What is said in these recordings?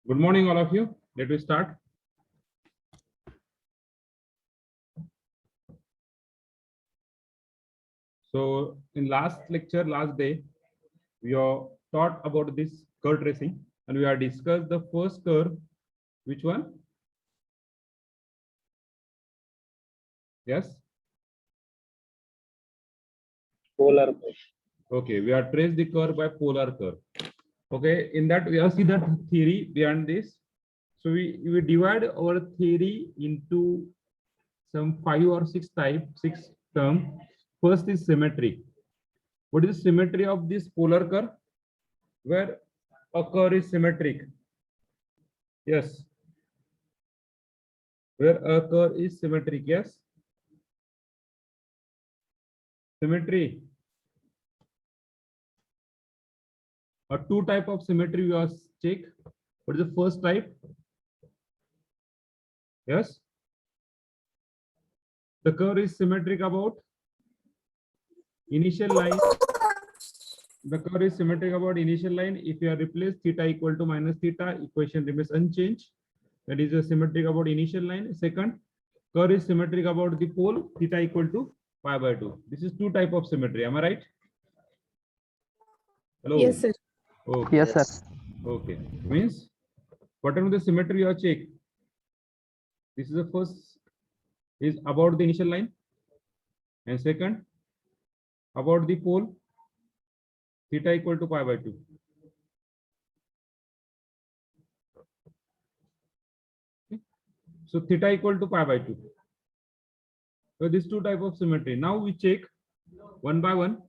Good morning, all of you. Let me start. So in last lecture, last day, we are taught about this curve tracing, and we have discussed the first curve. Which one? Yes. Polar curve. Okay, we have traced the curve by polar curve. Okay, in that we have seen that theory behind this. So we divide our theory into some 5 or 6 term. First is symmetry. What is the symmetry of this polar curve? Where a curve is symmetric. Yes. Where a curve is symmetric. Yes. Symmetry. Two type of symmetry we have check. What is the first type? Yes. The curve is symmetric about initial line. The curve is symmetric about initial line. If you are replaced theta equal to minus theta, equation remains unchanged. That is a symmetric about initial line. Second, curve is symmetric about the pole, theta equal to pi by 2. This is two type of symmetry. Am I right? Hello. Yes, sir. Okay. Yes, sir. Okay. Means whatever the symmetry you are check. This is the first is about the initial line, and second about the pole, theta equal to pi by 2. Okay. So theta equal to pi by 2. So these two type of symmetry. Now we check one by one.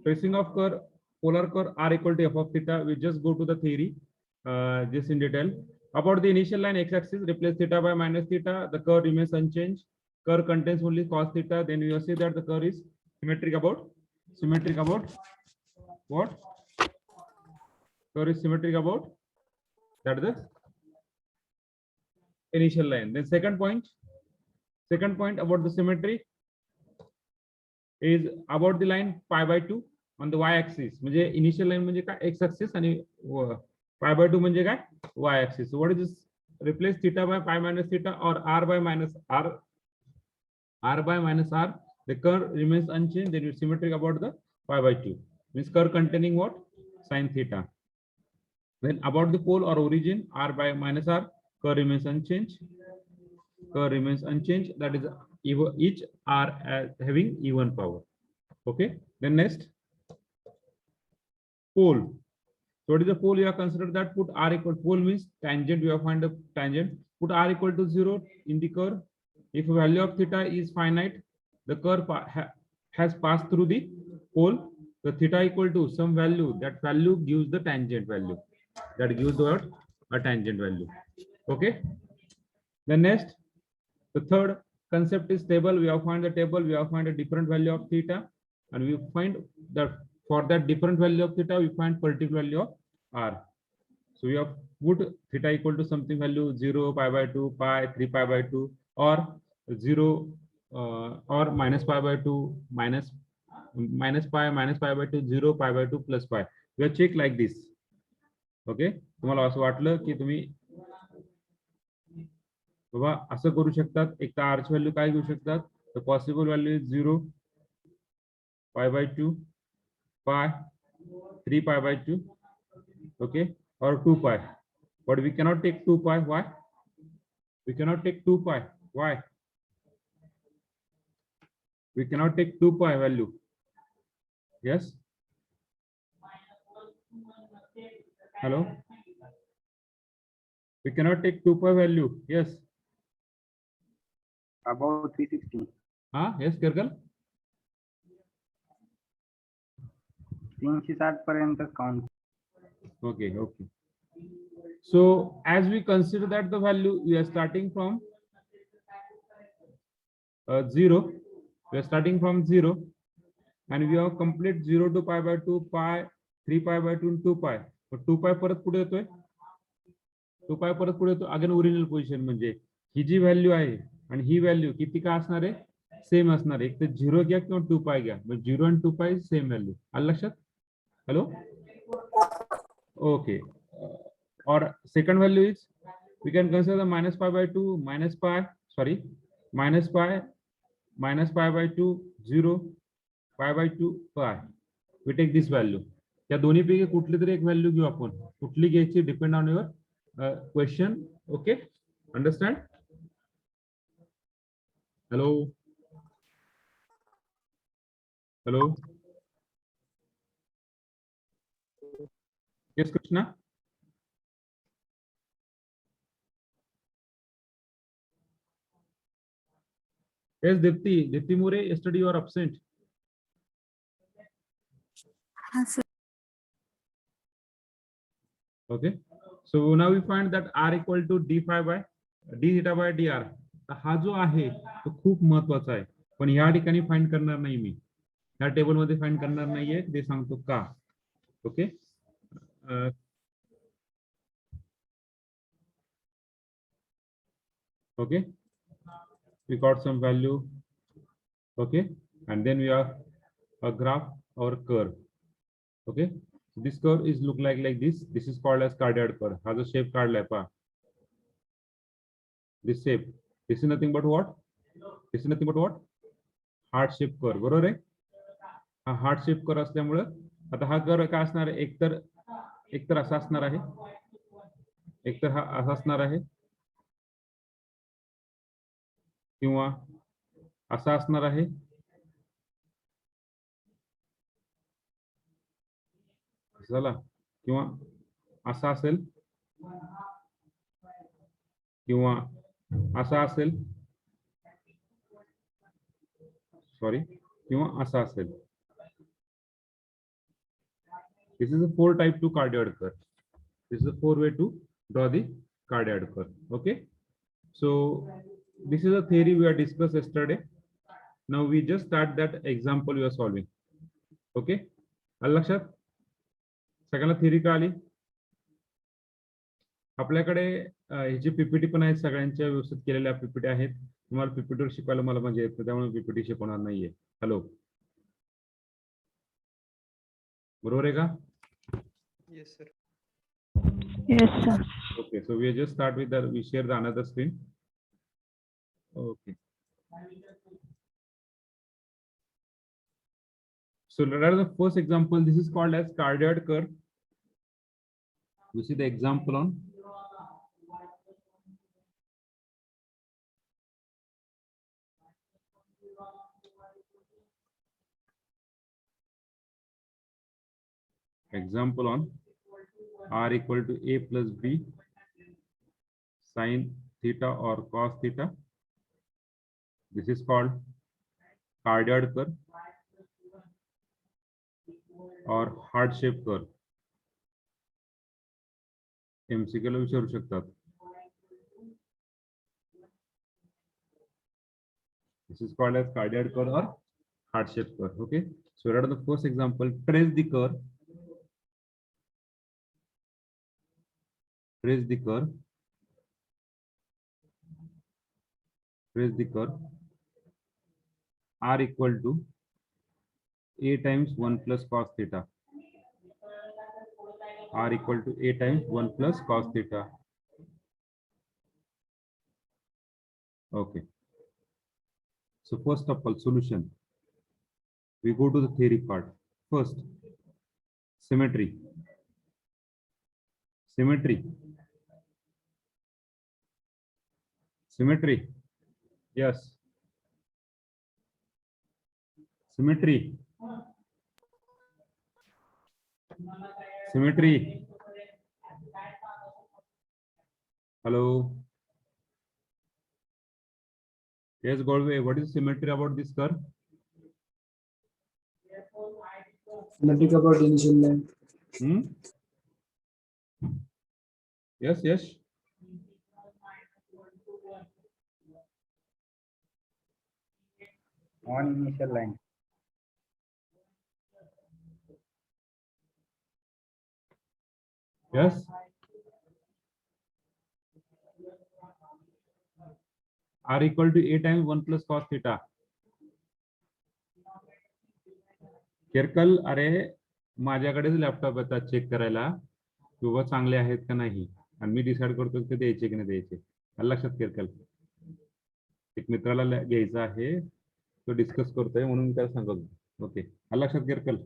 Tracing of curve, polar curve r equal to f of theta. We just go to the theory, just in detail. About the initial line x-axis, replace theta by minus theta. The curve remains unchanged. Curve contains only cos theta. Then we will see that the curve is symmetric about what? Curve is symmetric about that is the initial line. Then second point about the symmetry is about the line pi by 2 on the y-axis. म्हणजे initial line म्हणजे काय x-axis आणि pi by 2 म्हणजे काय y-axis. So what is this? Replace theta by pi minus theta or r by minus r. R by minus r. The curve remains unchanged. Then it's symmetric about the pi by 2. Means curve containing what? Sin theta. Then about the pole or origin, r by minus r. Curve remains unchanged. Curve remains unchanged. That is each are having even power. Okay. Then next pole. So what is the pole? You have considered that put r equal pole means tangent. You have find the tangent. Put r equal to 0 in the curve. If value of theta is finite, the curve has passed through the pole. The theta equal to some value. That value gives the tangent value. That gives what? A tangent value. Okay. Then next, the third concept is table. We have find the table. We have find a different value of theta, and we find that for that different value of theta, we find particular value of r. So we have put theta equal to something value 0, pi by 2, pi, 3 pi by 2, or 0 or minus pi by 2, minus pi by 2, 0 pi by 2 plus pi. We have checked like this. Okay. तुम्हाला असं वाटलं की तुम्ही बाबा असं करू शकतात एक तर आरची व्हॅल्यू काय घेऊ शकतात the possible value is 0 pi by 2 pi 3 pi by 2 okay or 2 pi but we cannot take 2 pi. Why we cannot take 2 pi? Why we cannot take 2 pi value? Yes, hello, we cannot take 2 pi value. Yes, About 360. yes Kirkal, 360 पर्यंत count. okay. So as we consider that the value we are starting from 0, we are starting from 0 and we have complete 0 to pi by 2 pi 3 pi by 2 and 2 pi. But 2 pi परत पुढे येतोय 2 pi परत पुढे येतो again original position म्हणजे ही जी value आहे आणि ही value किती का असणार आहे सेम असणार, एक तर 0 घ्या किंवा 2π घ्या, मग 0 आणि 2π सेम व्हॅल्यू. आलं लक्षात? Hello, okay. और second value is we can consider -π/2 -π/2 0 π/2 π. We take this value. या दोन्हीपैकी कुठली तरी एक व्हॅल्यू घेऊ आपण. कुठली घ्यायची depend on your question. Okay, understand? Hello, hello, yes Krishna. Yes, Dipti More, yesterday you are absent. Okay, so now we find that r equal to d theta by dr. हा जो आहे तो खूप महत्वाचा आहे, पण या ठिकाणी फाइंड करणार नाही मी, या टेबल मध्ये फाइंड करणार नाहीये, ते सांगतो का. Okay, okay, we got some value. Okay, and then we have a graph or curve. Okay, this curve is look like this. This is called as cardioid curve. हा जो shape काढलाय पहा, this shape, this is nothing but what? This is nothing but what? Heart shape curve. बरोबर आहे. हा heart shape curve असल्यामुळे आता हा कर्व काय असणार आहे, एकतर असा असणार आहे, एकतर हा असा असणार आहे, किंवा असा असणार आहे, झाला, किंवा असा असेल, किंवा असा असेल, सॉरी, किंवा असा असेल. This is a 4 type to cardioid curve. This is a 4 way to draw the cardioid curve. Okay, so this is a theory we are discussed yesterday. Now we just start that example we are solving. Okay, आलं लक्षात? सगळ्यांना theory का आली? आपल्याकडे ह्याची PPT पण आहेत, सगळ्यांच्या व्यवस्थित केलेल्या पीपीटी आहेत. तुम्हाला पीपीटीवर शिकवायला मला म्हणजे येतं, त्यामुळे पीपीटी शिकवणार नाहीये. हॅलो, बरोबर आहे का? Yes, sir. Yes, sir. Okay, so we just start with we share the another screen. Okay. So let us the first example. This is called as cardioid curve. You see the example on. Example on r equal to a plus b sin theta or cos theta. This is called cardioid curve or heart shape curve. MCQ ला विचारू शकतात. This is called as cardioid curve or heart shape curve. Okay, so let us the first example. Trace the curve. Trace the curve. Trace the curve. R equal to a times 1 plus cos theta. R equal to a times 1 plus cos theta. Okay. So first of all, solution. We go to the theory part. First, symmetry. Symmetry. Symmetry. Yes. Symmetry. Symmetry. Hello. Yes, Goldway, what is symmetry about this curve? Symmetric about initial length. Yes, yes. On initial line. Yes. R equal to a times 1 plus cos theta. केरकल, अरे माझ्याकडेच laptop येतात check करायला किंवा चांगले आहेत का नाही, आणि मी डिसाईड करतो ते द्यायचे की नाही द्यायचे. आलं लक्षात केरकल? एक मित्राला घ्यायचं आहे, तो डिस्कस करतोय म्हणून मी त्याला सांगतो. ओके, आलं लक्षात केरकल?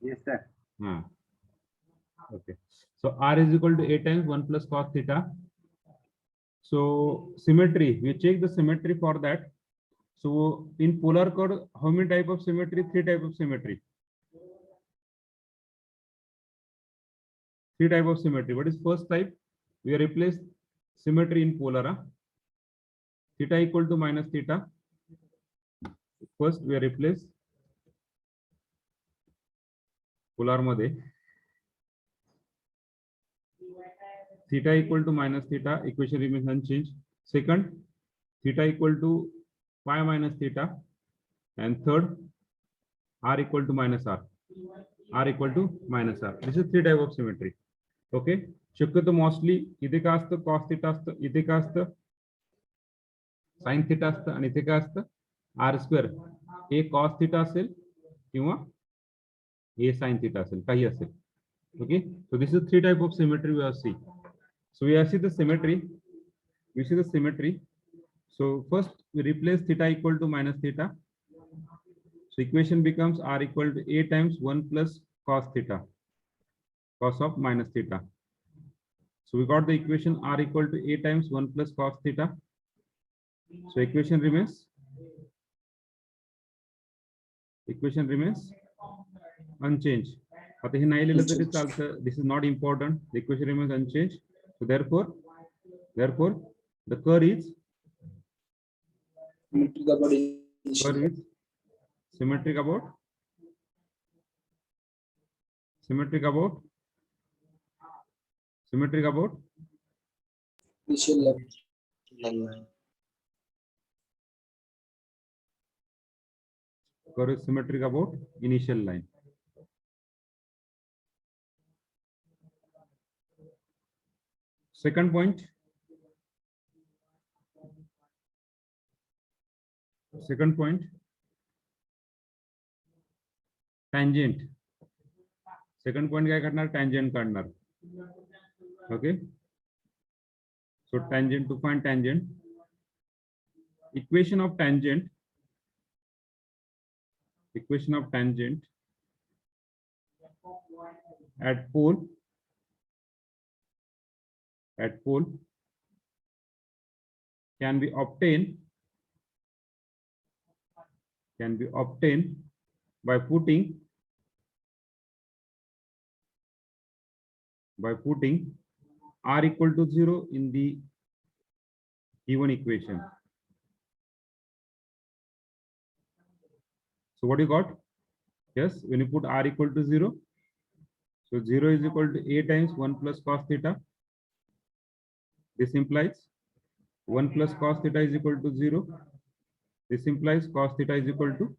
Yes, sir. हाँ, okay. So r is equal to a times 1 plus cos theta. So symmetry, we check the symmetry for that. So in polar chord, how many type of symmetry? 3 type of symmetry. 3 type of symmetry. What is first type? We replace symmetry in polar. Theta equal to minus theta. First we replace polar मध्ये theta equal to minus theta, equation remains unchanged. Second, theta equal to pi minus theta, and third, r equal to minus r. R equal to minus r. This is 3 type of symmetry. Okay. शक्यतो mostly इथे काय असतं, cos theta असतं, इथे काय असतं, sin theta असतं, आणि इथे काय असतं, r square. हे cos theta असेल किंवा हे sin theta असेल, काही असेल. Okay. So this is 3 type of symmetry we have seen. So we have seen the symmetry. We see the symmetry. So first we replace theta equal to minus theta. So equation becomes r equal to a times 1 plus cos theta, cos of minus theta. So we got the equation r equal to a times 1 plus cos theta. So equation remains unchanged. आता हे नाही लिहिलं तरी चालतं. This is not important. The equation remains unchanged. So therefore the curve is symmetric about Initial line. curve is symmetric about initial line. Second point, tangent. Second point काय करणार, tangent काढणार. Okay. So tangent, to find tangent, equation of tangent at pole can be obtained by putting r equal to 0 in the given equation. So what you got? Yes, when you put r equal to 0, so 0 is equal to a times 1 plus cos theta. This implies 1 plus cos theta is equal to 0. This implies cos theta is equal to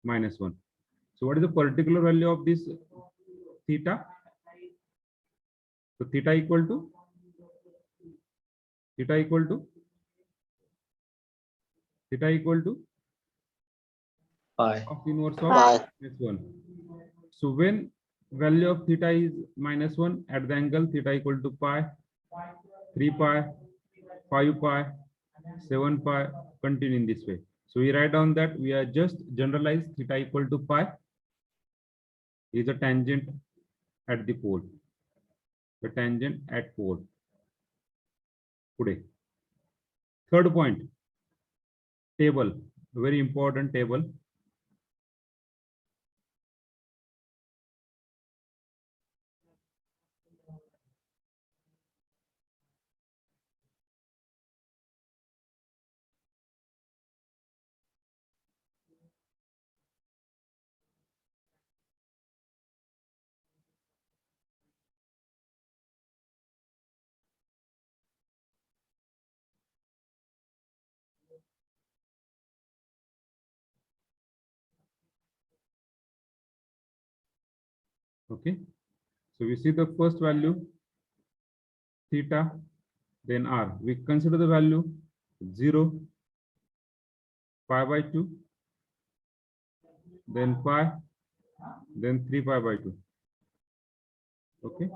minus 1. So what is the particular value of this theta? So theta equal to Pi. of inverse of Pi. minus 1. So when value of theta is minus 1, at the angle theta equal to pi, 3 pi, 5 pi, 7 pi, continue in this way. So we write down that we are just generalize theta equal to pi is a tangent at the pole. The tangent at pole. Today. Third point, table, a very important table. Okay, so we see the first value theta, then r. We consider the value 0, pi by 2, then pi, then 3 pi by 2. Okay.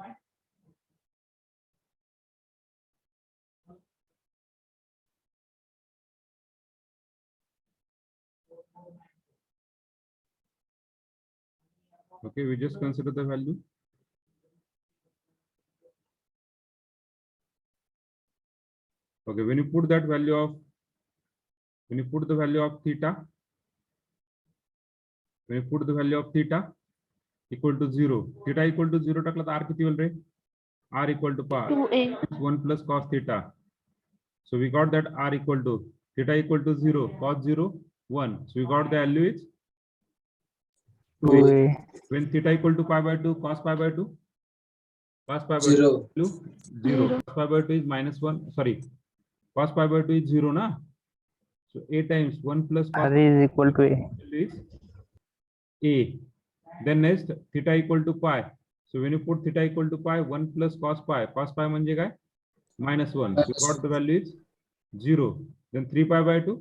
Okay, we just consider the value. Okay, when you put that value of, when you put the value of theta, when you put the value of theta equal to 0, theta equal to 0 takla r kiti hol re? R equal to pi 2a. 1 plus cos theta. So we got that r equal to theta equal to 0, cos 0, 1. So we got the value is 2a. when theta equal to pi by 2, cos pi by 2, cos pi by 0. 2, 0. Cos pi by 2 is -1. Sorry, cos pi by 2 is 0, na? So a times 1 plus cos R is equal to A. is a. Then next theta equal to pi. So when you put theta equal to pi, 1 plus cos pi म्हणजे काय? -1. So you got the value is 0. Then 3 pi by 2.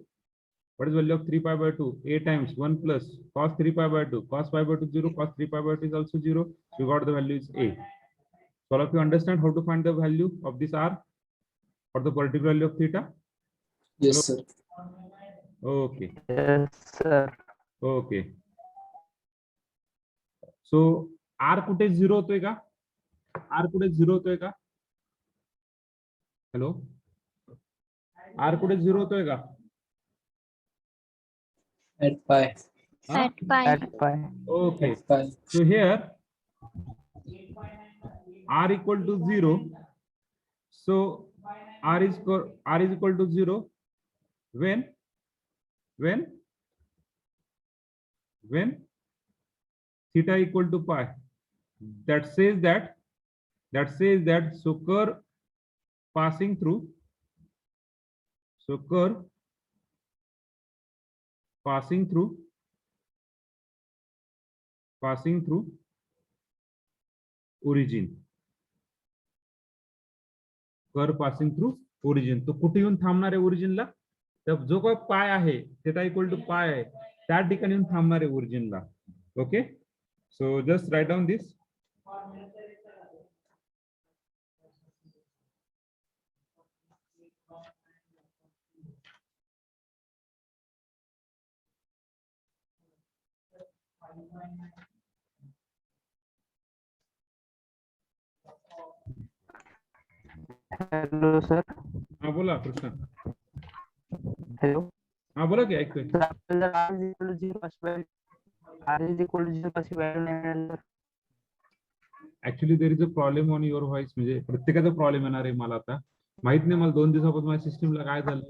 What is value of 3 pi by 2? A times 1 plus cos 3 pi by 2. Cos pi by 2 0. Cos 3 pi by 2 is also 0. So you got the value is a. So all of you understand how to find the value of this r for the particular value of theta? Yes, sir. Okay. Yes, sir. Okay. So r कुठे 0 होतोय का? r कुठे 0 होतोय का? Hello, r कुठे 0 होतोय का? At pi. Huh? At pi. At pi. Okay. At pi. So here r equal to 0. So r is equal to 0 when theta equal to pi. That says that so curve passing through origin. Curve passing through origin. तो कुठे येऊन थांबणार आहे ओरिजिनला? तर जो काही पाय आहे theta equal to पाय आहे त्या ठिकाणी येऊन थांबणार आहे ओरिजिनला. Okay, so just write down this. Hello, sir. हा बोला कृष्णा. Hello. हा बोला की ऐकतोय. Sir, आपल्याला R is equal to 0 अशी value, R is equal to 0 अशी value नाही मिळाली तर. Actually there is a problem on your voice. म्हणजे प्रत्येकाचा प्रॉब्लेम येणार आहे मला आता. माहित नाही मला 2 दिवसापासून माझ्या सिस्टमला काय झालं,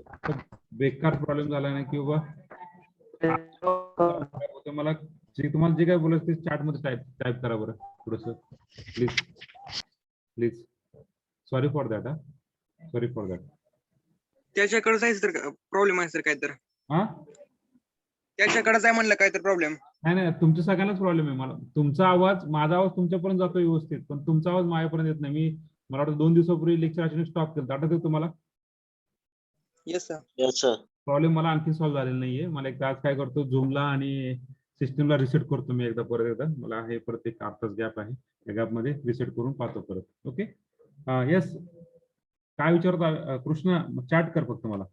बेकार प्रॉब्लेम झाला ना की बाबा मला तुम्हाला जे काय बोलायचं ते चॅट मध्ये टाइप करा बरं थोडस please. Sorry for that. Sorry for that. त्याच्याकडे जायचं तर प्रॉब्लेम आहे सर काय तर. हा, त्याच्याकडे जाय म्हणलं काय तर प्रॉब्लेम. नाही तुमच्या सगळ्यांनाच प्रॉब्लेम आहे. मला तुमचा आवाज, माझा आवाज तुमच्यापर्यंत जातो व्यवस्थित, पण तुमचा आवाज माझ्यापर्यंत येत नाही. मला वाटतं 2 दिवसापूर्वी लेक्चर अचानक स्टॉप केलं, आठवतं तुम्हाला? Yes sir. Yes, sir. Problem मला आणखी सॉल्व्ह झालेला नाहीये. मला एकदा आज काय करतो, झूमला आणि सिस्टमला रिसेट करतो मी परत एकदा. मला हे परत एक अर्धाच गॅप आहे, त्या गॅप मध्ये रिसेट करून पाहतो परत. Okay, yes. काय विचारता कृष्णा? चॅट कर फक्त मला.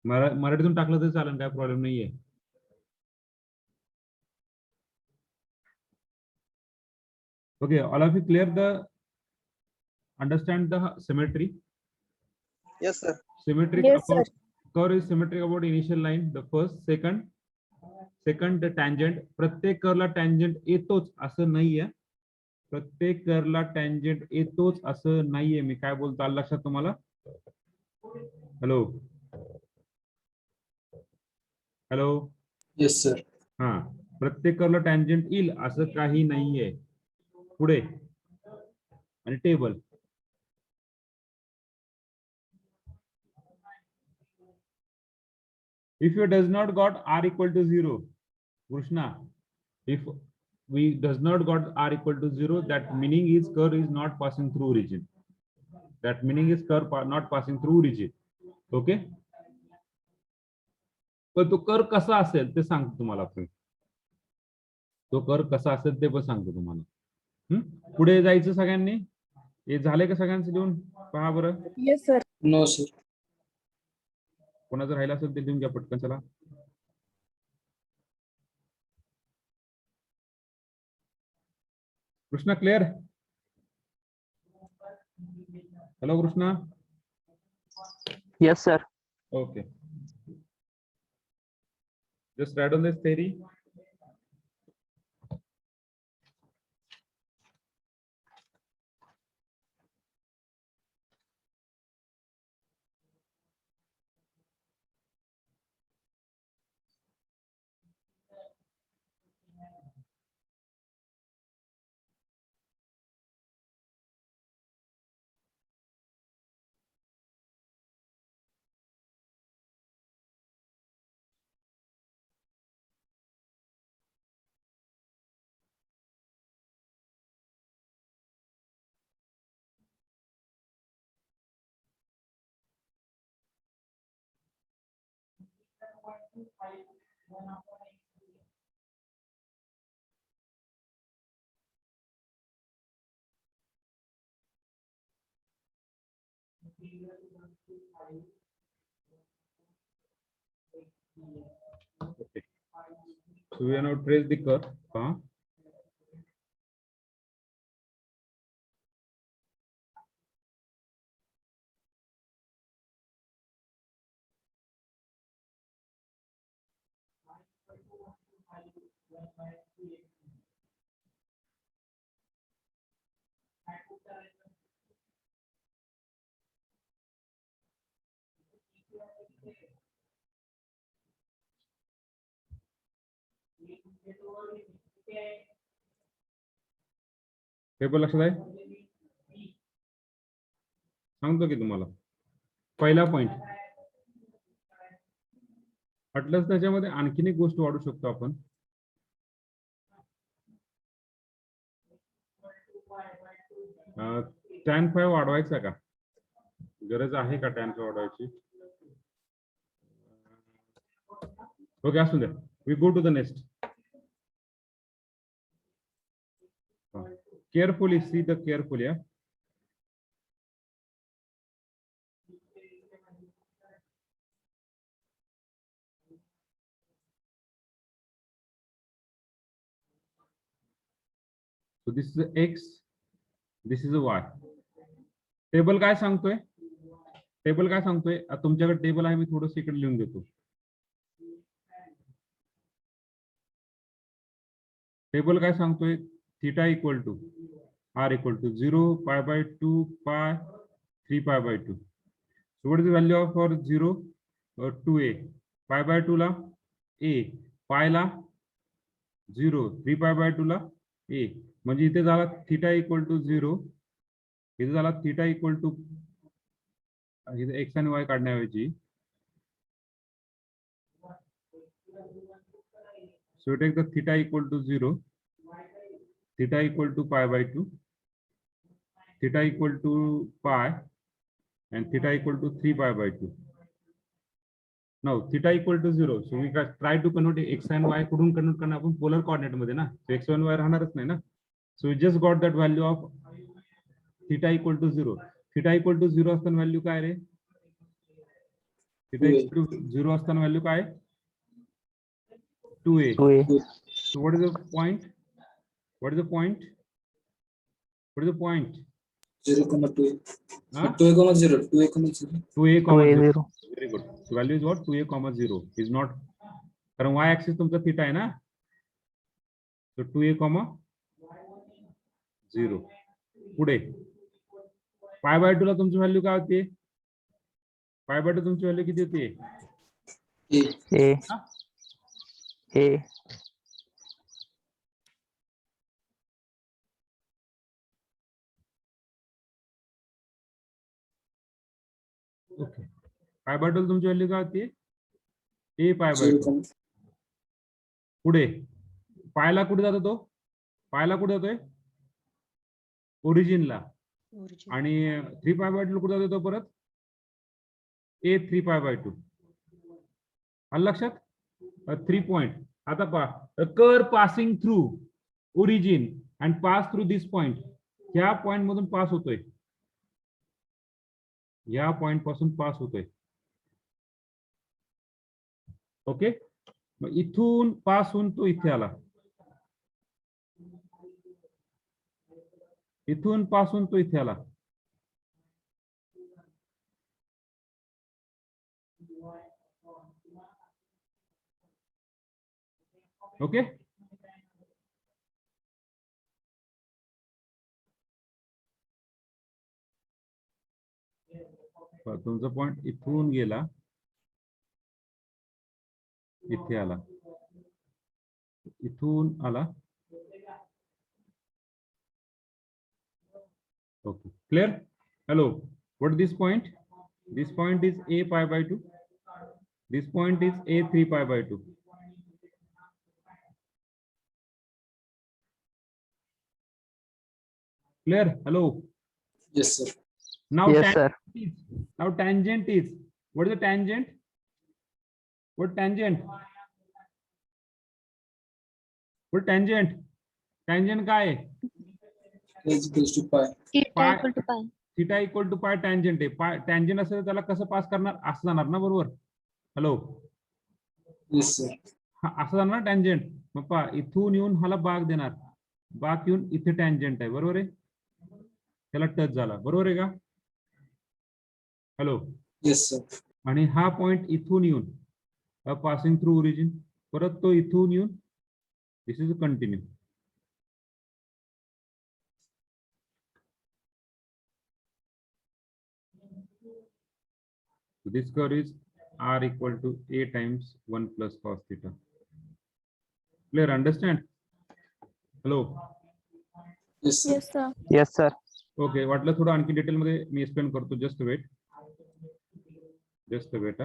मराठीतून टाकलं तरी चालेल, काय प्रॉब्लेम नाहीये. Okay, all of you clear understand the symmetry? Yes, sir. Symmetric Yes, about curve is symmetric about initial line. The first, second the tangent. प्रत्येक कर्वला tangent येतोच असं नाहीये. प्रत्येक कर्वला tangent येतोच असं नाहीये. मी काय बोलतो आलं लक्षात तुम्हाला? Hello hello. Yes, sir. हा, प्रत्येक कर्वला tangent येईल असं काही नाहीये. पुढे आणि table. If you does not got r equal to 0, Krishna, if we does not got r equal to 0, that meaning is curve is not passing through origin. That meaning is curve not passing through origin. Okay. पण तो कर कसा असेल ते सांगतो तुम्हाला आपण. तो कर कसा असेल ते पण सांगतो तुम्हाला. पुढे जायचं सगळ्यांनी. हे झाले का सगळ्यांचं लिहून पहा बरं. Yes, sir. No, sir. कोणाचं राहिलं असेल ते लिहून घ्या पटकन. चला Krishna clear. Hello Krishna. Yes, sir. Okay. Just write on this theory. Okay. So we are now trace the curve. Paper लक्षात आहे. सांगतो की तुम्हाला पहिला पॉइंट वाटलंच त्याच्यामध्ये आणखीन एक गोष्ट वाढू शकतो आपण. tan 5 वाढवायचा का? गरज आहे का tan 5 वाढवायची? ओके असू द्या. We go to the next. Carefully see the carefully. Yeah. So this is a x, this is a y. Table काय सांगतोय? टेबल काय सांगतोय? तुमच्याकडे टेबल आहे, मी थोडंसं इकडे लिहून देतो. टेबल काय सांगतोय? Theta equal to r equal to 0, pi by 2, pi, 3 pi by 2. So what is the value of for 0? 2a. Pi by 2 ला a, pi ला 0, 3 pi by 2 ला a. म्हणजे इथे झाला थीटा इक्वल टू 0, इथे झाला थीटा इक्वल टू, इथे x आणि y काढण्याऐवजी so take the theta equal to 0, theta equal to pi by 2, theta equal to pi, and theta equal to 3 pi by 2. Now theta equal to 0. So we try to convert x and y. कुठून convert करणार आपण? Polar coordinate मध्ये ना. So x and y राहणारच नाही ना. So we just got that value of theta equal to 0. Theta equal to 0 असताना value काय रे? Theta equal to 0 असताना व्हॅल्यू काय? 2a. 2a. So what is the point? What is the point? What is the point? 0,2. Huh? 2,0. 2,0. 2a, 2a, 0. Very good. So value is what? 2a, 0 is not. कारण y axis तुमचा theta आहे ना. So 2a, 0. पुढे pi by 2 ला तुमची value काय होती? pi by 2 तुमची value किती होती? a. ओके. pi by 2 तुमची व्हॅल्यू काय होती? a pi by 2. पुढे पायला कुठे जातो तो? पायला कुठे जातोय? ओरिजिनला. आणि 3 pi by 2 कुठे जातो तो परत? a 3 pi by 2. आलं लक्षात 3 पॉइंट. आता पहा कर passing through origin and pass through this point. ह्या पॉइंट मधून पास होतोय, या पॉइंट पासून पास होतोय. ओके, मग इथून पास होऊन तो इथे आला, इथून पासून तो इथे आला. ओके, तुमचा पॉइंट इथून गेला, इथे आला, इथून आला. Okay, clear? Hello, what this point? This point is a pi by 2. This point is a 3 pi by 2. Clear? Hello. Yes, sir. Now Yes, sir. Tangent is what is the tangent? What tangent? What tangent? Tangent काय आहे? Is equals to pi. Theta Pi- equal to pi. Theta equal to pi tangent आहे. Tangent असेल तर त्याला कसं पास करणार? असं जाणार ना, बरोबर? Hello, Yes, sir. असं जाणार ना टँजंट. मग पहा, इथून येऊन हाला बाग देणार, बाग येऊन इथे टँजंट आहे, बरोबर आहे? त्याला टच झाला, बरोबर आहे का? Hello, Yes, sir. आणि हा पॉइंट इथून येऊन पासिंग थ्रू ओरिजिन, परत तो इथून येऊन this is continue. This curve is r equal to a times 1 plus cos theta. Clear? Understand? Hello. Yes, sir. Yes, sir. Yes, sir. Okay. वाटलं थोडं आणखी डिटेल मध्ये मी एक्सप्लेन करतो. Just wait. Just wait.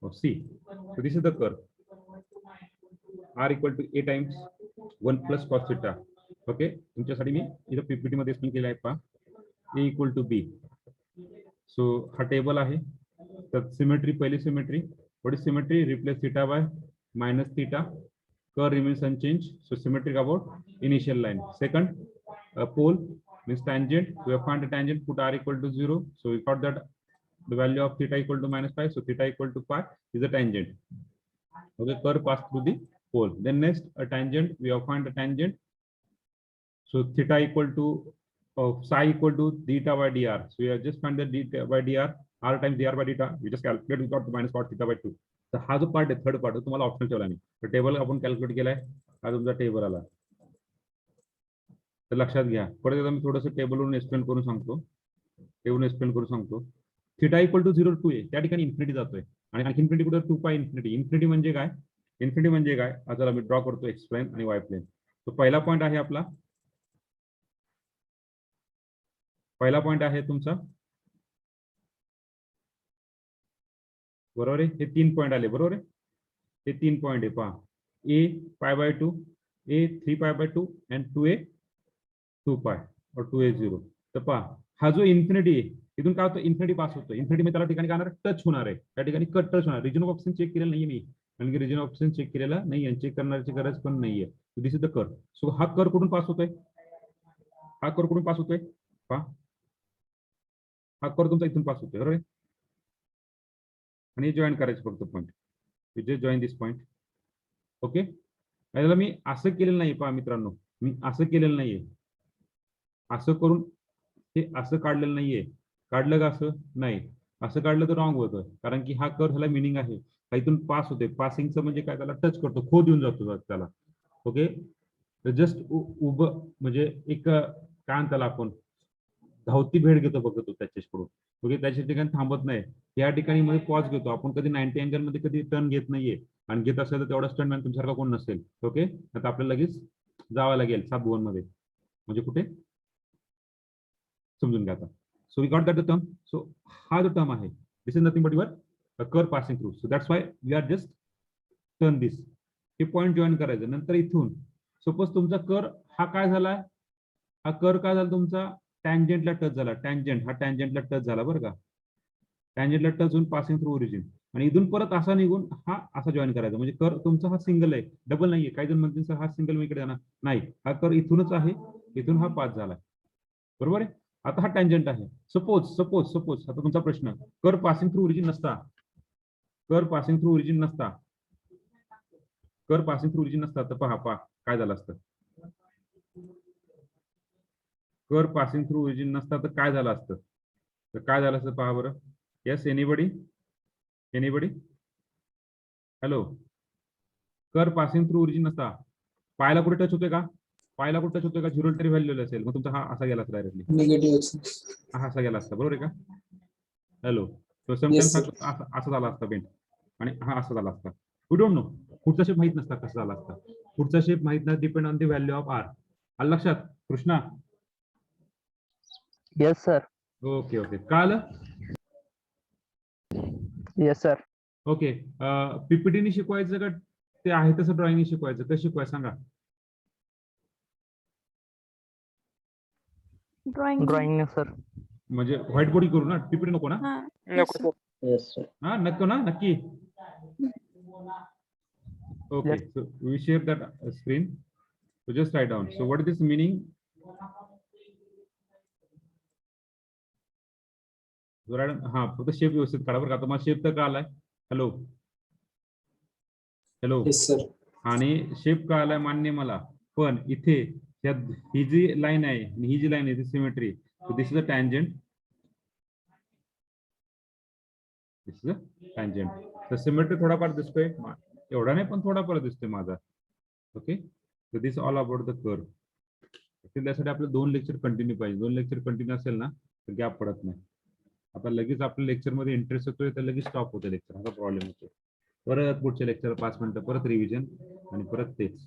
Oh, see. So this is the curve. R equal to a times 1 plus cos theta. Okay. तुमच्यासाठी मी इथं PPT मध्ये explain केलं आहे पहा. A equal to B. So हा टेबल आहे. तर सिमेट्री, पहिली symmetry. What is symmetry? Replace theta by minus theta. Curve remains unchanged. So symmetric about initial line. Second, pole means tangent. We have found a tangent. Put r equal to 0. So we got that the value of theta equal to minus pi. So theta equal to pi is a tangent. Okay, curve pass through the pole. Then next, a tangent. We have found a tangent. So theta equal to psi equal to theta by dr. So we have just found the theta by dr. R times dr by theta. We just calculate. We got the minus cos theta by 2. तर हा जो part आहे, third part, तुम्हाला optional ठेवला मी. तर table आपण calculate केलाय, हा तुमचा टेबल आला. तर लक्षात घ्या. परत एकदा मी थोडंसं टेबलवरून एक्सप्लेन करून सांगतो. टेबल एक्सप्लेन करून सांगतो. थिटा इक्वल टू 0 टू ए, त्या ठिकाणी इन्फिनिटी जातोय, आणि आणखी इन्फिनिटी कुठे? 2 पाय इन्फिनिटी. इन्फिनिटी म्हणजे काय? इन्फिनिटी म्हणजे काय? आता मी ड्रॉ करतो एक्सप्लेन आणि वाय प्लेन. तो पहिला पॉईंट आहे आपला, पहिला पॉईंट आहे तुमचा, बरोबर आहे? हे 3 पॉईंट आले, बरोबर आहे? हे 3 पॉईंट आहे पहा. A pi by 2, a 3 pi by 2 and 2a 2 pi और 2a 0. तर पहा, हा जो इन्फिनिटी आहे, इथून काय होतं? इन्फिनिटी पास होतो. इन्फिनिटी मध्ये त्याला ठिकाणी काय होणार? टच होणार आहे. त्या ठिकाणी कट टच होणार. रिजन ऑफ ऑप्शन चेक केलेलं नाहीये मी, कारण रिजन ऑफ ऑप्शन चेक केलेला नाही आणि चेक करण्याची गरज पण नाहीये. This is the curve. So हा कर्व कुठून पास होतोय? हा कर्व कुठून पास होतोय? पहा, हा कर्व तुमचा इथून पास होतोय, बरोबर आहे? आणि जॉईन करायचं फक्त point. J join this point. Okay, याला मी असं केलेलं नाही पहा मित्रांनो, मी असं केलेलं नाहीये. असं करून हे असं काढलेलं नाहीये. काढलं का असं? नाही. असं काढलं तर रॉंग होतं, कारण की हा कर्व ह्याला मिनिंग आहे, हा इथून पास होते. पासिंगचं म्हणजे काय? त्याला टच करतो, खो देऊन जातो त्याला. ओके, जस्ट उभं म्हणजे एक काय म्हणताला आपण, धावती भेट घेतो बघतो त्याच्याकडून. ओके, त्याच्या ठिकाणी थांबत नाही. या ठिकाणी मध्ये पॉज घेतो आपण. कधी 90 अँगल मध्ये कधी टर्न घेत नाहीये, आणि घेत असेल तर तेवढा स्टंटमॅन तुमच्यासारखा कोण नसेल. ओके, आता आपल्याला लगेच जावं लागेल 7-2 मध्ये. म्हणजे कुठे? समजून घ्या आता. So we got that the term. So हा जो टर्म आहे, this is nothing but your curve passing through. So that's why we are just turn this. हे पॉईंट जॉईन करायचं. नंतर इथून सपोज तुमचा कर्व हा काय झाला? हा कर्व काय झाला तुमचा? टँजंटला टच झाला. टँजंट हा टँजंटला टच झाला, बरं का? टँजंटला टच होऊन पासिंग थ्रू ओरिजिन आणि इथून परत असा निघून हा असा जॉईन करायचा म्हणजे कर तुमचा हा सिंगल आहे डबल नाहीये काही जण म्हणतील सर हा सिंगल मी इकडे जाणार नाही हा कर इथूनच आहे इथून हा पास झाला बरोबर आहे आता हा टँजंट आहे सपोज आता तुमचा प्रश्न कर पासिंग थ्रू ओरिजिन नसता कर पासिंग थ्रू ओरिजिन नसता कर पासिंग थ्रू ओरिजिन नसता तर पहा काय झालं असतं कर पासिंग थ्रू ओरिजिन नसता तर काय झालं असतं तर काय झालं असतं पहा बरं येस एनीबडी हॅलो कर पासिंग थ्रू ओरिजिन नसता पायला कुठे टच होतोय का पायला कुठे टच होतोय का झिरो तरी व्हॅल्यू असेल मग तुमचा हा असा गेला असता डायरेक्टली Negative access. हा असा गेला असता बरोबर आहे का हॅलो तो Yes, समटाइम्स sir. असा झाला असता बेंट आणि हा असा झाला असता वी डोंट नो पुढचा शेप माहित नसता कसा झाला असता पुढचा शेप माहित नाही depend on the value of r आलं लक्षात कृष्णा येस सर. ओके काल येस सर. ओके पीपीटीने शिकवायचं का ते आहे तसं ड्रॉइंगने शिकवायचं कसं शिकवायचं सांगा ड्रॉइंग सर. म्हणजे व्हाईट बोर्ड करू ना पीपीटी नको ना नको sir. Yes, sir. हा नको ना नक्की okay Yes. so we share that screen so just write down so what is this meaning हा फक्त शेप व्यवस्थित काढा बरं का तुम्हाला शेप तर कळालाय हॅलो Yes, sir. आणि शेप कळालाय मान्य मला पण इथे ही जी लाईन आहे आणि ही जी लाईन आहे ती symmetry this is a tangent तर सिमेट्री थोडाफार दिसतोय एवढा नाही पण थोडाफार दिसतोय माझा ओके तर this all about the curve त्यासाठी आपलं 2 लेक्चर कंटिन्यू पाहिजे 2 लेक्चर कंटिन्यू असेल ना तर गॅप पडत नाही आता लगेच आपल्या लेक्चर मध्ये इंटरेस्ट होतोय तर लगेच स्टॉप होतं लेक्चर असा प्रॉब्लेम होतो परत पुढच्या लेक्चर 5 मिनिटं परत रिव्हिजन आणि परत तेच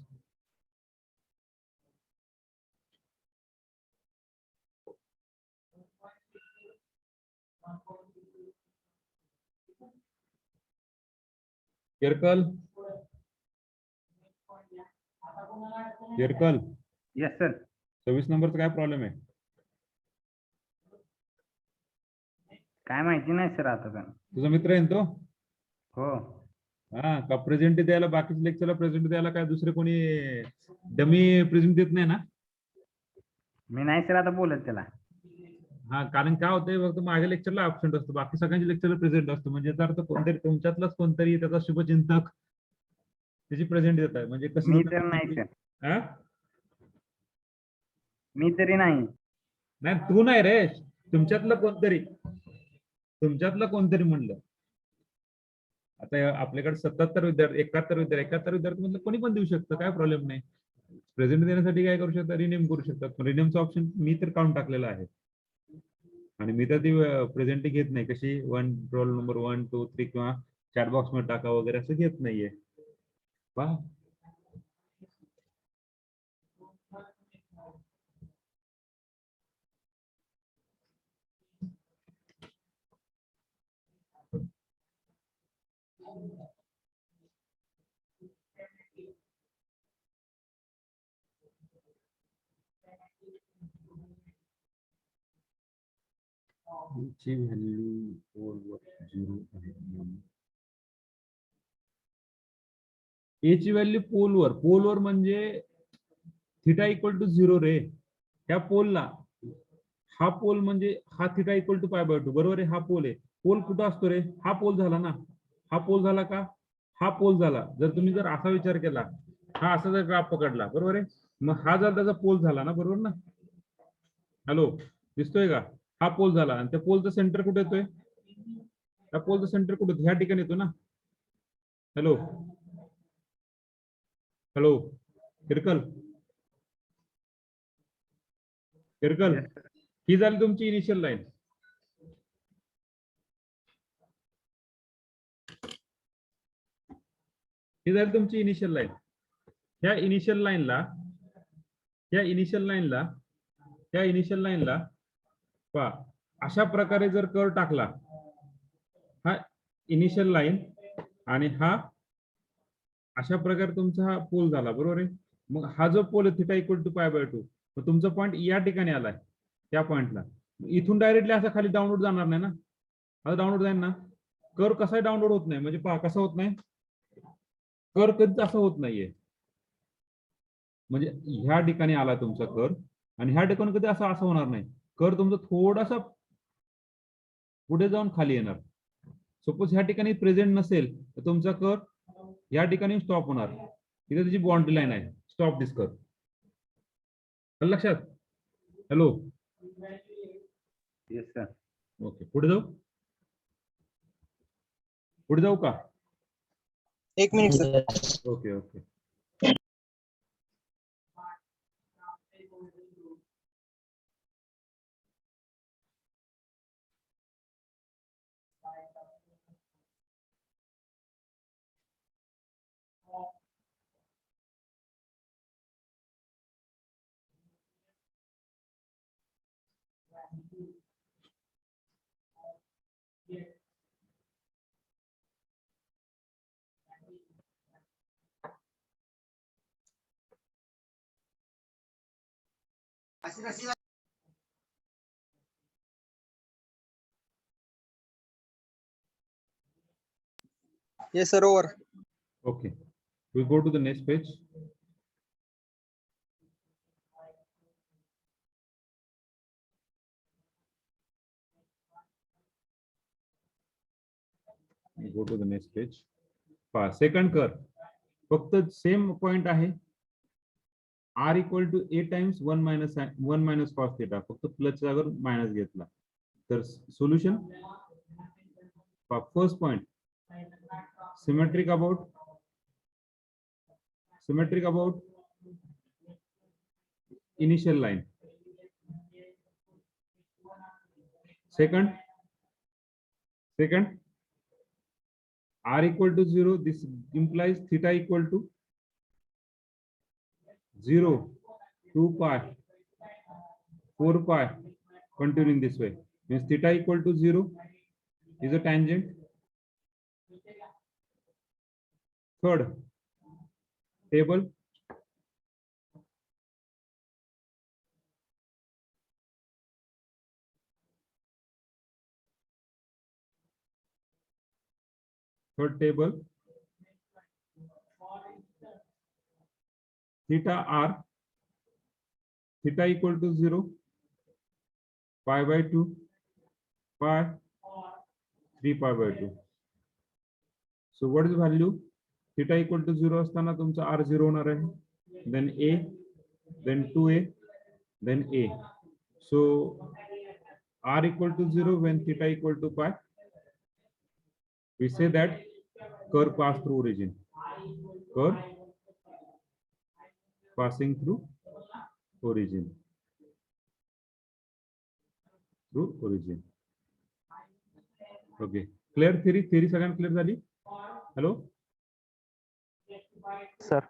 किरकल येस सर. 26 नंबरचा काय प्रॉब्लेम आहे काय माहिती नाही सर आता पण. तुझा मित्र आहे ना तो हो. हा का प्रेझेंट द्यायला बाकीच्या लेक्चरला प्रेझेंट द्यायला काय दुसरे कोणी डमी प्रेझेंट देत नाही ना मी नाही सर आता बोलत त्याला. हा कारण काय होतंय फक्त माझ्या लेक्चरला अब्सेंट असतो बाकी सगळ्यांच्या लेक्चरला प्रेझेंट असतो म्हणजे जर तो कोणतरी तुमच्यातलाच कोणतरी त्याचा शुभचिंतक त्याची प्रेझेंट देत आहे म्हणजे कसं मी तर नाही सर. हा? मी तरी नाही. नाही तू नाही रे तुमच्यातलं कोणतरी म्हणलं आता आपल्याकडे 77 विद्यार्थी 71 विद्यार्थी म्हणलं कोणी पण देऊ शकतं काय प्रॉब्लेम नाही प्रेझेंट देण्यासाठी काय करू शकतात रिनेम करू शकतात रिनेमचं ऑप्शन मी तर काउंट टाकलेलं आहे आणि मी तर ती प्रेझेंट घेत नाही कशी रोल नंबर 1 2 3 किंवा चॅट बॉक्स मध्ये टाका वगैरे असं घेत नाहीये वा ची व्हॅल्यू 0 आहे ए ची व्हॅल्यू पोलवर म्हणजे थिटा इक्वल टू 0 रे त्या पोलला हा पोल म्हणजे हा थिटा इक्वल टू π/2 बरोबर आहे हा पोल आहे पोल कुठं असतो रे हा पोल झाला ना हा पोल झाला का हा पोल झाला जर तुम्ही जर असा विचार केला हा असा जर ग्राफ पकडला बरोबर आहे मग हा जर त्याचा पोल झाला ना बरोबर ना हॅलो दिसतोय का हा पोल झाला आणि त्या पोलचं सेंटर कुठे येतोय त्या पोलचं सेंटर कुठे ह्या ठिकाणी येतो ना हॅलो किरकल ही झाली तुमची इनिशियल लाईन ही झाली तुमची इनिशियल लाईन ह्या इनिशियल लाईनला पहा अशा प्रकारे जर कर्व टाकला हा इनिशियल लाईन आणि हा अशा प्रकारे तुमचा हा पोल झाला बरोबर आहे मग हा जो पोल आहे थिटा इक्वल टू π/2 मग तुमचा पॉईंट या ठिकाणी आलाय त्या पॉईंटला इथून डायरेक्टली असा खाली डाऊनलोड जाणार नाही ना आता डाउनलोड जाईल ना. कर कसा डाउनलोड होत नाही म्हणजे पहा कसं होत नाही. कर कधीच असं होत नाहीये. म्हणजे ह्या ठिकाणी आला तुमचा कर आणि ह्या ठिकाणी कधी असं असं होणार नाही. कर तुमचा थोडासा पुढे जाऊन खाली येणार. सपोज ह्या ठिकाणी प्रेझेंट नसेल तर तुमचा कर या ठिकाणी स्टॉप होणार. इथे त्याची बाउंड्री लाईन आहे. स्टॉप दिस कर. लक्षात. हॅलो. Yes sir. ओके पुढे जाऊ. पुढे जाऊ का. 1 minute sir. Okay okay. Yes sir over. Okay, we go to the next page. We go to the next page. Second curve. फक्त सेम पॉइंट आहे. R equal to A times 1 minus cos theta. फक्त plus जागेवर minus घेतला. तर solution. First point. Symmetric about initial line. Second, R equal to 0. This implies theta equal to 0, 2 pi, 4 pi, continuing this way. Means theta equal to 0 is a tangent. Third, table. Third table. Theta R. Theta equal to 0. Pi by 2. Pi. 3 pi by 2. So what is the value? Theta equal to 0 असताना तुमचा R 0 होणार आहे. Then A. Then 2A. Then A. So R equal to 0 when theta equal to pi. We say that curve pass through origin. Curve passing through origin. Through origin. Okay. Clear theory? Theory सगळ्यांना clear झाली? Hello? Sir.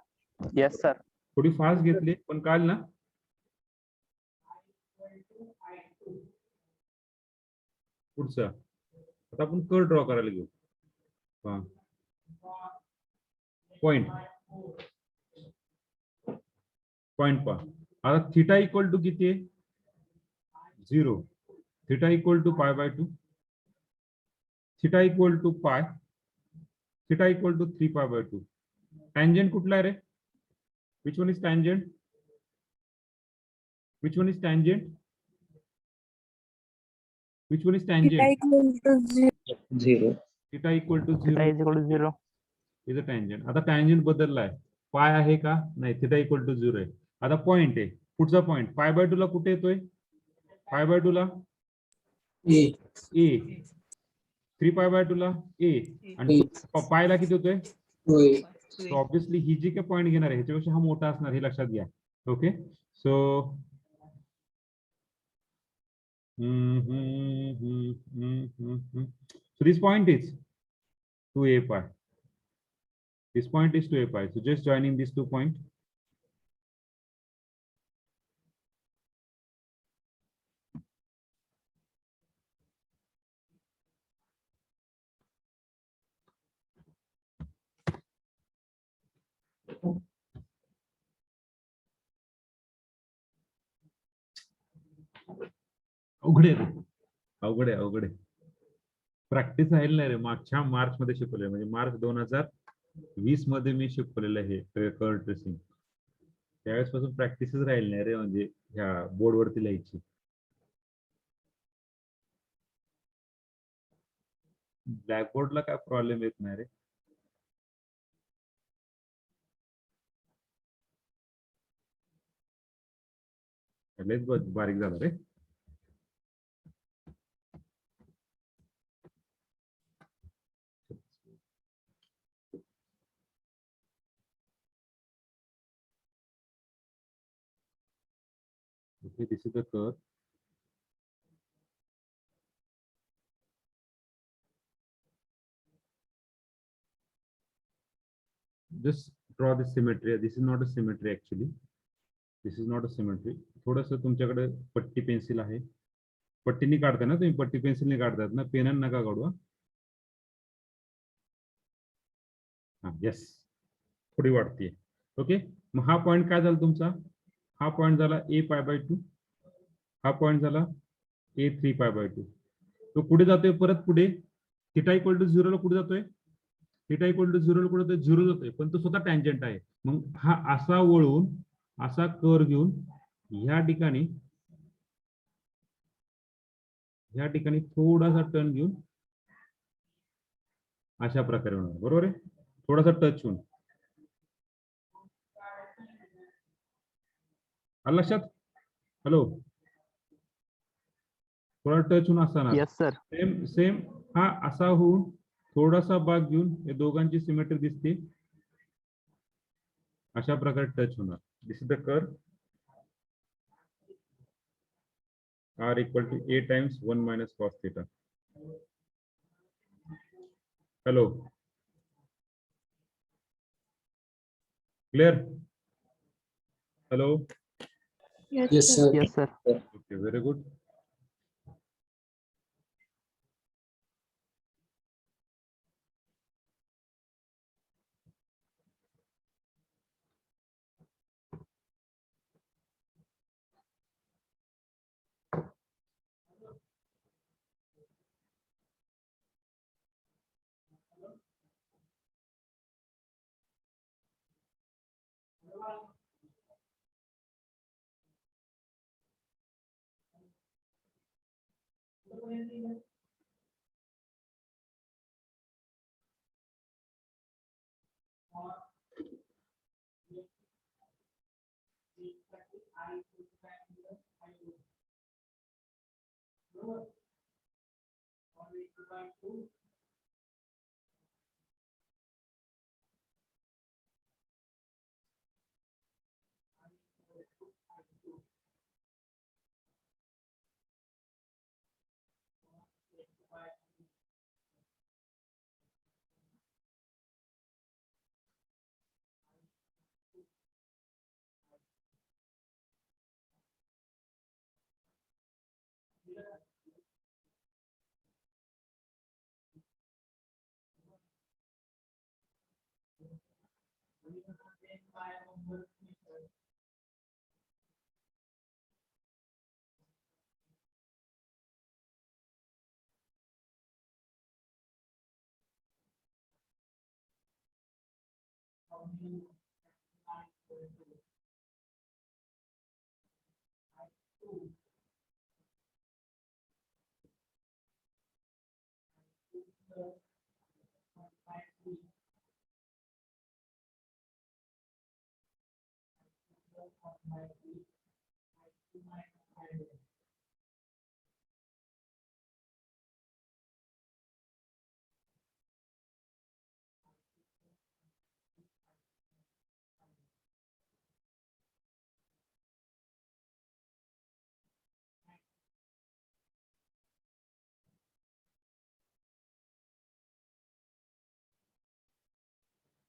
Yes sir. थोडी fast घेतली पण काल ना. पुढचा. आता आपण कर्व ड्रॉ करायला घेऊ. पॉइंट पहा. आता थीटा इक्वल टू किती आहे? 0. Theta equal to pi by 2. Theta equal to pi. Theta equal to 3 pi by 2. Tangent कुठला आहे रे? Which one is tangent? Which one is tangent? Which one is tangent? Theta equal to 0. Theta equal to Theta 0 is equal to 0. is a tangent. आता tangent बदललाय. पाय आहे का? नाही. Theta equal to 0 आहे. आता point आहे. पुढचा पॉइंट पाय बाय 2 ला कुठे येतोय? पाय बाय 2 ला A. A. 3 पाय बाय 2 ला A. आणि पायला किती होतोय? होय. So obviously ही जी काय पॉइंट घेणार आहे ह्याच्यापेक्षा हा मोठा असणार हे लक्षात घ्या. Okay. So so this point is 2a pi. This point is 2a pi. So just joining these 2 points. अवघड आहे. प्रॅक्टिस राहील नाही रे, मागच्या मार्च मध्ये शिकवले, म्हणजे मार्च 2020 मध्ये मी शिकवलेलं हे कर्व ट्रेसिंग. त्यावेळेस पासून प्रॅक्टिसच राहील नाही रे, म्हणजे ह्या बोर्डवरती लिहायची. ब्लॅकबोर्डला काय प्रॉब्लेम येत नाही रे. लयच बारीक झालं रे. Okay, this is the curve. Just draw the symmetry. This is not a symmetry actually. This is not a symmetry. थोडंसं तुमच्याकडे पट्टी पेन्सिल आहे, पट्टीने काढताय ना तुम्ही, पट्टी पेन्सिलने काढतात ना, पेनाने नका काढू. हा यस, थोडी वाढतीये. ओके, मग हा पॉइंट काय झाला तुमचा, हा पॉइंट झाला a π/2, हा पॉइंट झाला a3π/2. तो कुठे जातोय परत पुढे, θ=0 ला कुठे जातोय, θ=0 ला कुठे जातोय, 0 जातोय, पण तो स्वतः टँजंट आहे. मग हा असा वळून असा कर्व घेऊन ह्या ठिकाणी थोडासा टर्न घेऊन अशा प्रकारे होणार, बरोबर आहे, थोडासा टच होऊन. आलं लक्षात? हॅलो, थोडा टच होऊन असणार. Yes sir. सेम सेम हा असा होऊन थोडासा भाग घेऊन हे दोघांची सिमेट्री दिसते, अशा प्रकारे टच होणार. This is the curve r = a times 1 - cos θ. Hello, clear? Hello, Yes, sir. Yes sir. Okay, very good.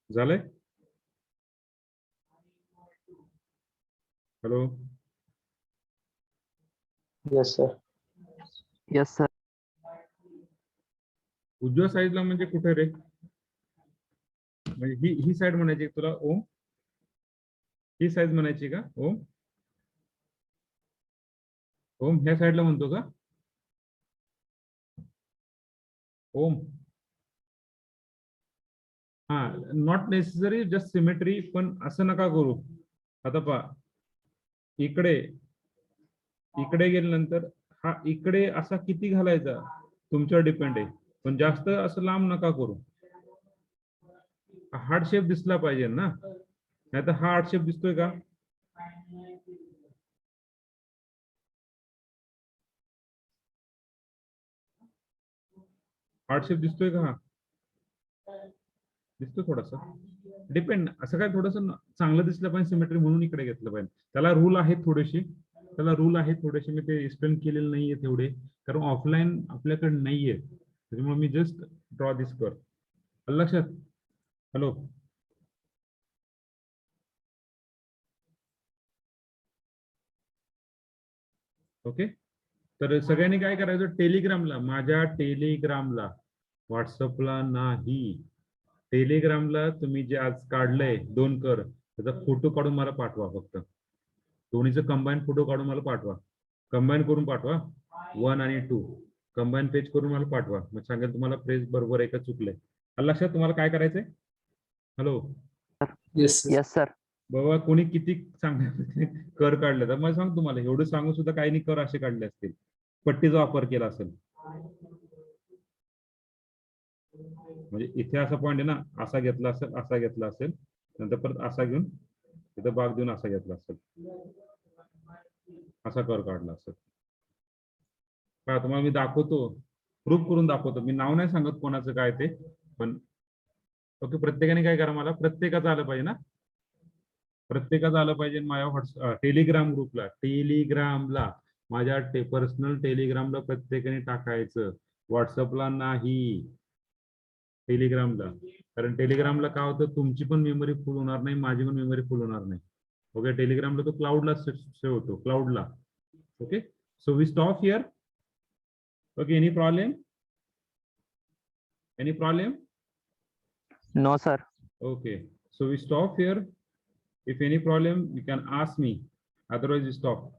झालंय? Hello, Yes, sir. Yes sir. उजव्या साईडला म्हणजे कुठे रे, म्हणजे ही साईड म्हणायची तुला ओम, ही साईड म्हणायची का ओम? ओम ह्या साईडला म्हणतो का ओम. हा, नॉट नेसेसरी जस्ट सिमेट्री, पण असं नका करू. आता पहा, इकडे गेल्यानंतर हा इकडे असा किती घालायचा तुमच्यावर डिपेंड आहे, पण जास्त असं लांब नका करू. हार्ट शेप दिसला पाहिजे ना, नाही तर हा हार्ट शेप दिसतोय का? हार्ट शेप दिसतोय का? हा दिसतो थोडासा, डिपेंड. असं काय थोडस चांगलं दिसलं पाहिजे सिमेट्री म्हणून इकडे घेतलं पाहिजे. त्याला रूल आहेत थोडेसे, मी ते एक्सप्लेन केलेले नाहीये तेवढे, कारण ऑफलाईन आपल्याकडे नाहीये, त्याच्यामुळे मी जस्ट ड्रॉ दिस कर. लक्षात? Hello, okay. तर सगळ्यांनी काय करायचं, टेलिग्रामला, माझ्या टेलिग्रामला, व्हॉट्सअपला नाही, टेलिग्रामला तुम्ही जे आज काढलंय 2 कर, त्याचा फोटो काढून मला पाठवा. फक्त दोन्हीचं कंबाईन फोटो काढून मला पाठवा, कंबाईन करून पाठवा. 1 आणि 2 कंबाईन पेज करून मला पाठवा. मग सांगेल तुम्हाला पेज बरोबर आहे का चुकलंय. लक्षात? तुम्हाला काय करायचंय? Hello, Yes, sir. Yes, sir. बाबा कोणी किती चांगले कर काढले, तर मला सांग, तुम्हाला एवढं सांगून सुद्धा काही नाही कर असे काढले असतील, पट्टीचा वापर केला असेल. म्हणजे इथे असा पॉईंट आहे ना, असा घेतला असेल, असा घेतला असेल, नंतर परत असा घेऊन इथं बाग देऊन असा घेतला असेल, असा कर काढला असेल. का तुम्हाला मी दाखवतो, प्रूफ करून दाखवतो. मी नाव नाही सांगत कोणाचं काय ते, पण ओके. प्रत्येकाने काय करा, मला प्रत्येकाचं आलं पाहिजे ना, प्रत्येकाचं आलं पाहिजे. माझ्या टेलिग्रामला माझ्या पर्सनल टेलिग्रामला प्रत्येकाने टाकायचं, व्हॉट्सअपला नाही, टेलिग्रामला. कारण टेलिग्रामला काय होतं, तुमची पण मेमरी फुल होणार नाही, माझी पण मेमरी फुल होणार नाही. ओके, टेलिग्रामला तो क्लाउडला सेव्ह होतो, क्लाउडला. Okay, so we stop here. Okay, any problem? No, sir. Okay, so we stop here. If any problem, you can ask me. Otherwise, we stop.